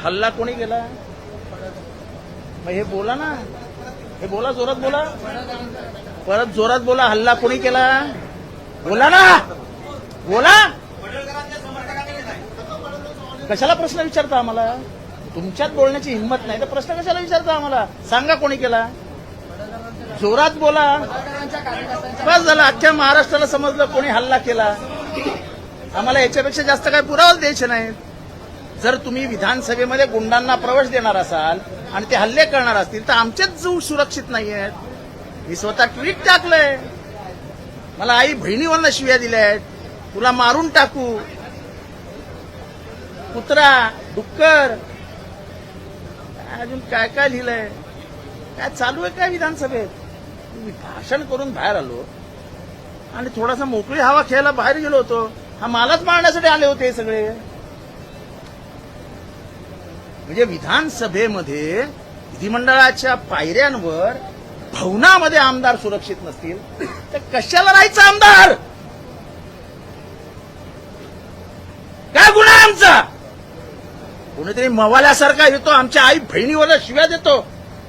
हल्ला कोणी केला? मग हे बोला ना, हे बोला, जोरात बोला, परत जोरात बोला. हल्ला कोणी केला? बोला ना, बोला. कशाला प्रश्न विचारता आम्हाला? तुमच्यात बोलण्याची हिंमत नाही तर प्रश्न कशाला विचारता आम्हाला? सांगा कोणी केला, जोरात बोला. बस झालं, अख्ख्या महाराष्ट्राला समजलं कोणी हल्ला केला. आम्हाला याच्यापेक्षा जास्त काही पुरावा द्यायचे नाहीत. जर तुम्ही विधानसभेमध्ये गुंडांना प्रवेश देणार असाल आणि ते हल्ले करणार असतील तर आमचेच जीव सुरक्षित नाही आहेत. मी स्वतः ट्विट टाकलंय, मला आई बहिणीवरनं शिव्या दिल्या आहेत, तुला मारून टाकू, कुत्रा, डुक्कर, अजून काय काय लिहिलंय, काय चालू आहे काय विधानसभेत. मी भाषण करून बाहेर आलो आणि थोडासा मोकळी हवा खेळायला बाहेर गेलो होतो. हा मालाच मारण्यासाठी आले होते हे सगळे. म्हणजे विधानसभेमध्ये विधिमंडळाच्या पायऱ्यांवर भवनामध्ये आमदार सुरक्षित नसतील तर कशाला राहायचं आमदार? काय गुन्हा आहे आमचा? कोणीतरी मवाल्यासारखा येतो आमच्या आई बहिणीवर शिव्या देतो,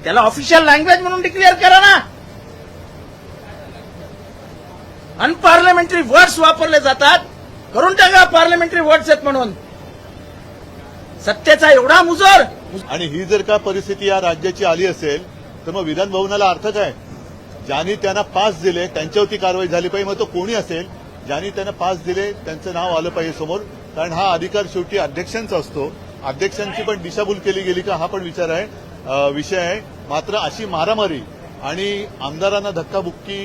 त्याला ऑफिशियल लँग्वेज म्हणून डिक्लेअर करा ना. अनपार्लमेंटरी वर्ड्स वापरले जातात, करून टाका पार्लमेंटरी वर्ड्स आहेत म्हणून. सत्तेचा एवढा मुजोर. आणि ही जर का परिस्थिती या राज्याची आली असेल तर मग विधान भवनाला अर्थ काय? ज्यांनी त्यांना पास दिले त्यांच्यावरती कारवाई झाली पाहिजे. मग तो कोणी असेल, ज्यांनी त्यांना पास दिले त्यांचं नाव आलं पाहिजे समोर. कारण हा अधिकार शेवटी अध्यक्षांचा असतो. अध्यक्षांची पण दिशाभूल केली गेली का हा पण विषय आहे. मात्र अशी मारामारी आणि आमदारांना धक्काबुक्की,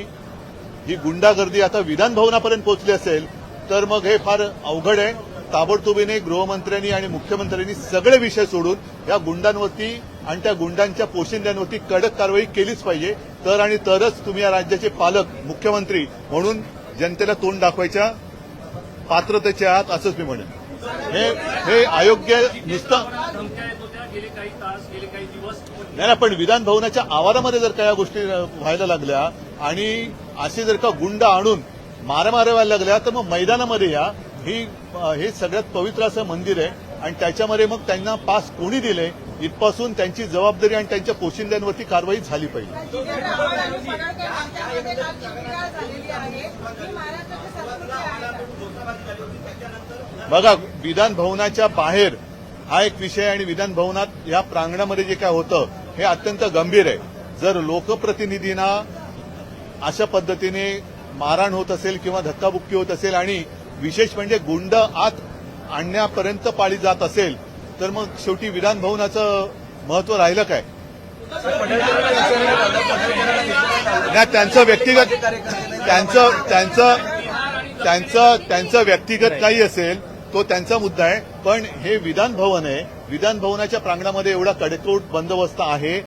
ही गुंडागर्दी आता विधान भवनापर्यंत पोहोचली असेल तर मग हे फार अवघड आहे. ताबडतोबीने गृहमंत्र्यांनी आणि मुख्यमंत्र्यांनी सगळे विषय सोडून या गुंडांवरती आणि त्या गुंडांच्या पोशिंद्यांवरती कडक कारवाई केलीच पाहिजे. तरच तुम्ही या राज्याचे पालक, मुख्यमंत्री म्हणून जनतेला तोंड दाखवायच्या पात्रतेचे आहात असंच मी म्हणेन. हे अयोग्य नुसतं नाही, पण विधान भवनाच्या आवारामध्ये जर का या गोष्टी व्हायला लागल्या आणि असे जर का गुंड आणून मारामाऱ्या व्हायला लागल्या तर मग मैदानामध्ये या. हे सगळ्यात पवित्र असं मंदिर आहे आणि त्याच्यामध्ये मग त्यांना पास कोणी दिले इथपासून त्यांची जबाबदारी आणि त्यांच्या पोशिंद्यांवरती कारवाई झाली पाहिजे. बघा, विधान भवनाच्या बाहेर हा एक विषय आणि विधान भवनात या प्रांगणामध्ये जे काय होतं हे अत्यंत गंभीर आहे. जर लोकप्रतिनिधींना अशा पद्धतीने मारहाण होत असेल किंवा धक्काबुक्की होत असेल आणि विशेष म्हणजे गुंड आत आणण्यापर्यंत पाळी जात असेल तर मग शेवटी विधान भवनाचं महत्व राहिलं काय? त्यांचं व्यक्तिगत काही असेल तो त्यांचा मुद्दा आहे. पण हे विधान भवन आहे, विधान भवनाच्या प्रांगणामध्ये एवढा कडेकोट बंदोबस्त आहे.